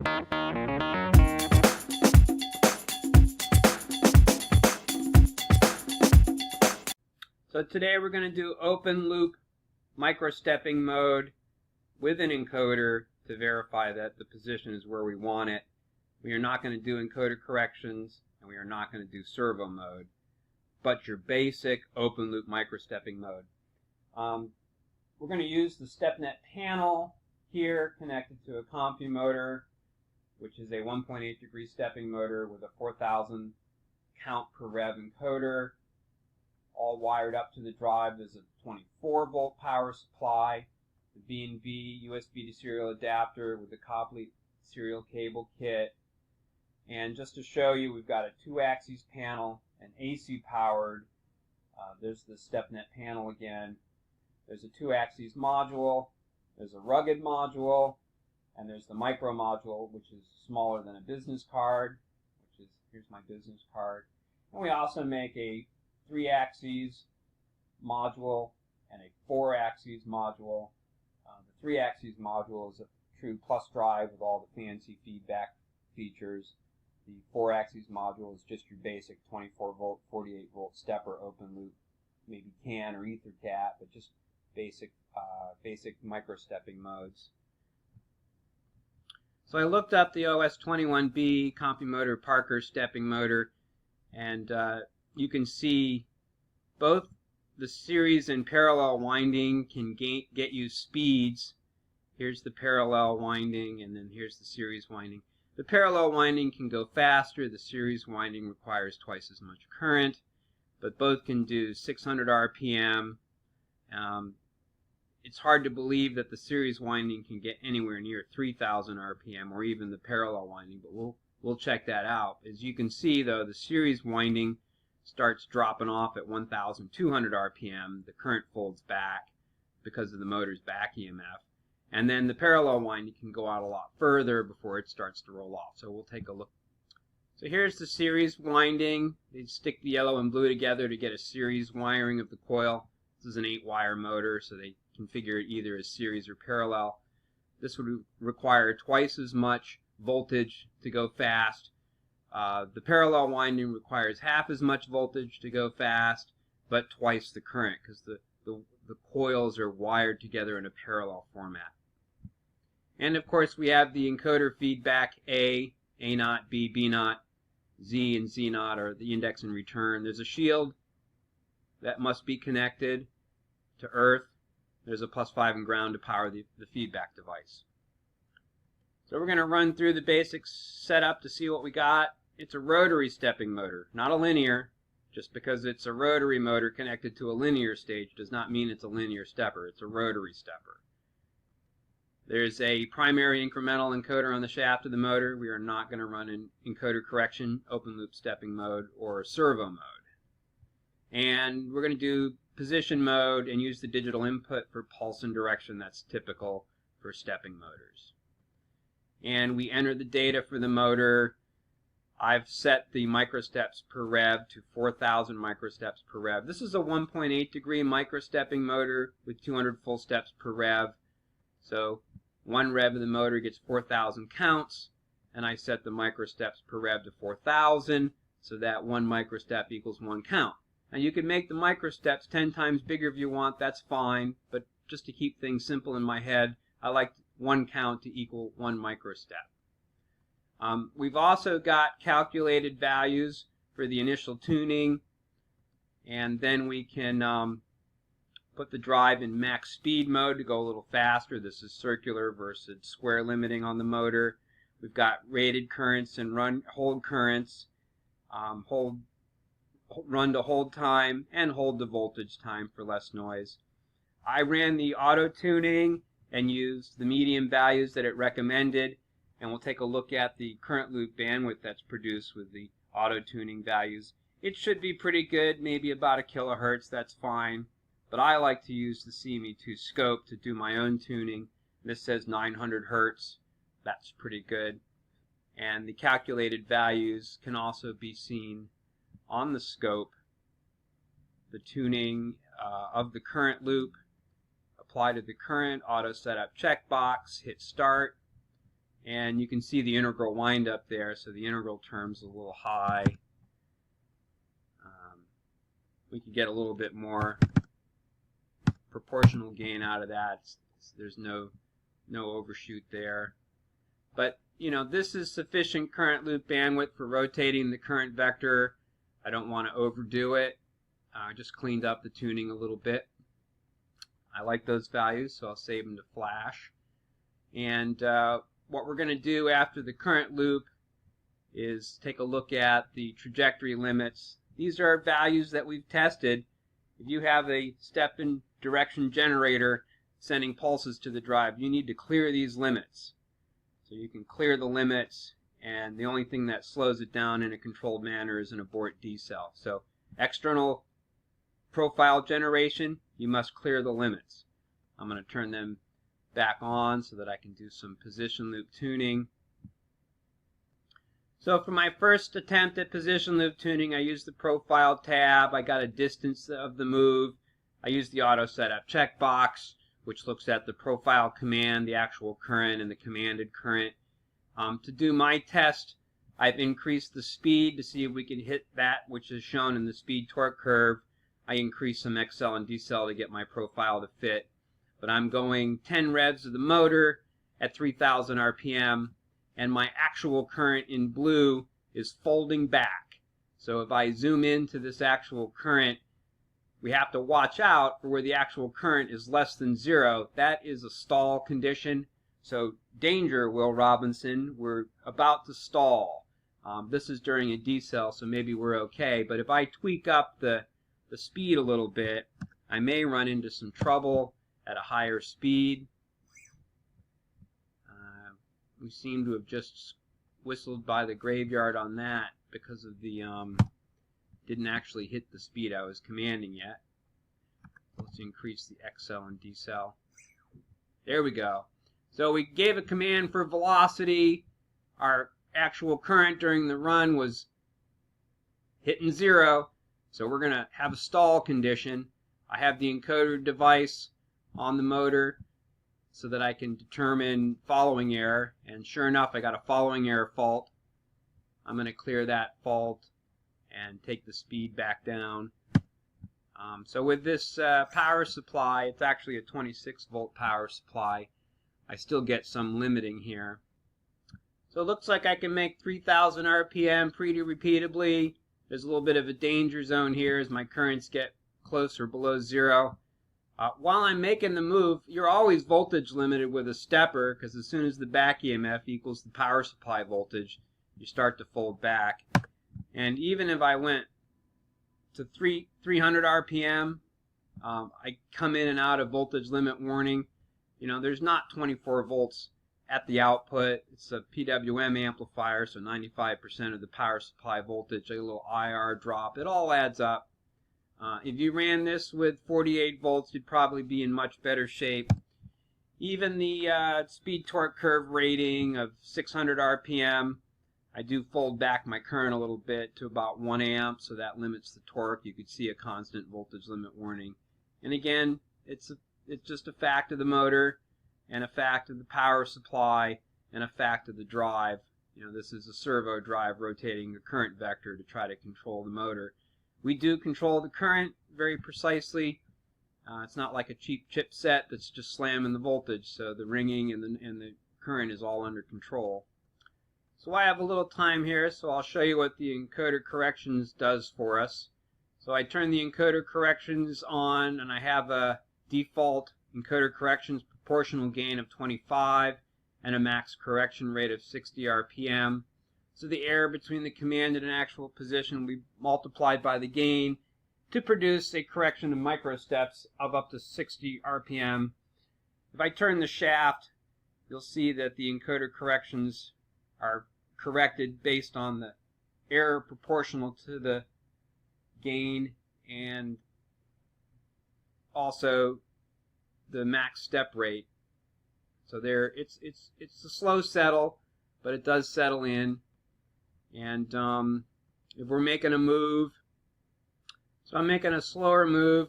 So today we're going to do open loop microstepping mode with an encoder to verify that the position is where we want it. We are not going to do encoder corrections, and we are not going to do servo mode, but your basic open loop microstepping mode. We're going to use the StepNet panel here connected to a CANopen motor, which is a 1.8 degree stepping motor with a 4,000 count per rev encoder, all wired up to the drive. There's a 24 volt power supply, the B&B USB to serial adapter with the Copley serial cable kit. And just to show you, we've got a 2-axis panel, an AC powered. There's the StepNet panel again. There's a 2-axis module. There's a rugged module. And there's the micro module, which is smaller than a business card, which is, here's my business card. And we also make a 3-axis module and a 4-axis module. The 3-axis module is a true plus drive with all the fancy feedback features. The 4-axis module is just your basic 24 volt, 48 volt stepper open loop, maybe CAN or EtherCAT, but just basic micro stepping modes. So I looked up the OS12B CANopen motor Parker stepping motor, and you can see both the series and parallel winding can get you speeds. Here's the parallel winding, and then here's the series winding. The parallel winding can go faster. The series winding requires twice as much current, but both can do 600 RPM. It's hard to believe that the series winding can get anywhere near 3,000 RPM, or even the parallel winding, but we'll check that out. As you can see, though, the series winding starts dropping off at 1,200 RPM. The current folds back because of the motor's back EMF. And then the parallel winding can go out a lot further before it starts to roll off. So we'll take a look. So here's the series winding. They stick the yellow and blue together to get a series wiring of the coil. This is an 8-wire motor, so they configure it either as series or parallel. This would require twice as much voltage to go fast. The parallel winding requires half as much voltage to go fast, but twice the current, because the coils are wired together in a parallel format. And of course we have the encoder feedback A, A0, B, B0, Z, and Z0 are the index and return. There's a shield that must be connected to earth. There's a +5 and ground to power the feedback device. So we're going to run through the basic setup to see what we got. It's a rotary stepping motor, not a linear. Just because it's a rotary motor connected to a linear stage does not mean it's a linear stepper. It's a rotary stepper. There's a primary incremental encoder on the shaft of the motor. We are not going to run an encoder correction, open loop stepping mode, or servo mode. And we're going to do position mode and use the digital input for pulse and direction. That's typical for stepping motors. And we enter the data for the motor. I've set the microsteps per rev to 4,000 microsteps per rev. This is a 1.8 degree microstepping motor with 200 full steps per rev. So one rev of the motor gets 4,000 counts, and I set the microsteps per rev to 4,000, so that one microstep equals one count. Now you can make the microsteps 10 times bigger if you want, that's fine, but just to keep things simple in my head, I like one count to equal one microstep. We've also got calculated values for the initial tuning, and then we can put the drive in max speed mode to go a little faster. This is circular versus square limiting on the motor. We've got rated currents and hold currents, run to hold time, and hold to voltage time for less noise. I ran the auto tuning and used the medium values that it recommended, and we'll take a look at the current loop bandwidth that's produced with the auto tuning values. It should be pretty good, maybe about 1 kilohertz, that's fine. But I like to use the CME2 scope to do my own tuning. This says 900 hertz, that's pretty good. And the calculated values can also be seen on the scope. The tuning of the current loop, apply to the current, auto setup checkbox, hit start. And you can see the integral wind up there, so the integral term's a little high. We could get a little bit more proportional gain out of that. There's no overshoot there. But, you know, this is sufficient current loop bandwidth for rotating the current vector. I don't want to overdo it. I just cleaned up the tuning a little bit. I like those values, so I'll save them to flash. And what we're going to do after the current loop is take a look at the trajectory limits. These are values that we've tested. If you have a step-and-direction generator sending pulses to the drive, you need to clear these limits. So you can clear the limits, and the only thing that slows it down in a controlled manner is an abort decel. So external profile generation, you must clear the limits. I'm going to turn them back on so that I can do some position loop tuning. So for my first attempt at position loop tuning, I used the profile tab. I got a distance of the move. I used the auto setup checkbox, which looks at the profile command, the actual current, and the commanded current. To do my test, I've increased the speed to see if we can hit that which is shown in the speed torque curve. I increased some XL and decel to get my profile to fit. But I'm going 10 revs of the motor at 3,000 RPM. And my actual current in blue is folding back. So if I zoom into this actual current, we have to watch out for where the actual current is less than 0. That is a stall condition. So danger, Will Robinson, we're about to stall. This is during a decel, so maybe we're okay. But if I tweak up the speed a little bit, I may run into some trouble at a higher speed. We seem to have just whistled by the graveyard on that because of the didn't actually hit the speed I was commanding yet. Let's increase the XL and decel. There we go. So we gave a command for velocity. Our actual current during the run was hitting 0. So we're going to have a stall condition. I have the encoder device on the motor so that I can determine following error. And sure enough, I got a following error fault. I'm going to clear that fault and take the speed back down. So with this power supply, it's actually a 26 volt power supply. I still get some limiting here. So it looks like I can make 3,000 RPM pretty repeatably. There's a little bit of a danger zone here as my currents get close or below 0. While I'm making the move, you're always voltage limited with a stepper, because as soon as the back EMF equals the power supply voltage, you start to fold back. And even if I went to 300 RPM, I come in and out of voltage limit warning. You know, there's not 24 volts at the output. It's a PWM amplifier, so 95% of the power supply voltage, a little IR drop. It all adds up. If you ran this with 48 volts, you'd probably be in much better shape. Even the speed torque curve rating of 600 RPM, I do fold back my current a little bit to about 1 amp, so that limits the torque. You could see a constant voltage limit warning. And again, it's just a fact of the motor, and a fact of the power supply, and a fact of the drive. You know, this is a servo drive rotating the current vector to try to control the motor. We do control the current very precisely. It's not like a cheap chipset that's just slamming the voltage, so the ringing and the current is all under control. So I have a little time here, so I'll show you what the encoder corrections does for us. So I turn the encoder corrections on, and I have a default encoder corrections proportional gain of 25 and a max correction rate of 60 RPM. So the error between the commanded and actual position will be multiplied by the gain to produce a correction of microsteps of up to 60 RPM. If I turn the shaft, you'll see that the encoder corrections are corrected based on the error proportional to the gain and also the max step rate. So there, it's a slow settle, but it does settle in. And if we're making a move, so I'm making a slower move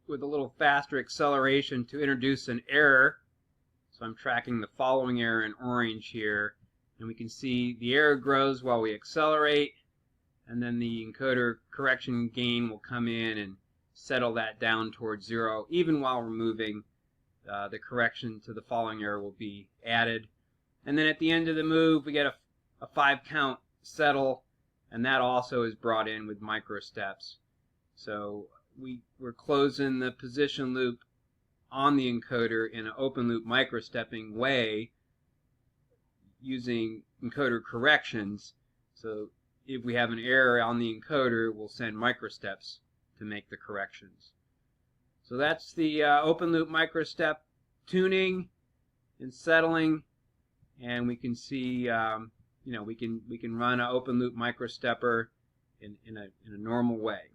with a little faster acceleration to introduce an error. So I'm tracking the following error in orange here. And we can see the error grows while we accelerate, and then the encoder correction gain will come in and settle that down towards 0. Even while we're moving, the correction to the following error will be added. And then at the end of the move, we get a 5 count settle, and that also is brought in with micro steps. So we're closing the position loop on the encoder in an open loop microstepping way using encoder corrections. So if we have an error on the encoder, we'll send microsteps to make the corrections. So that's the open loop microstep tuning and settling, and we can see we can run an open loop microstepper in a normal way.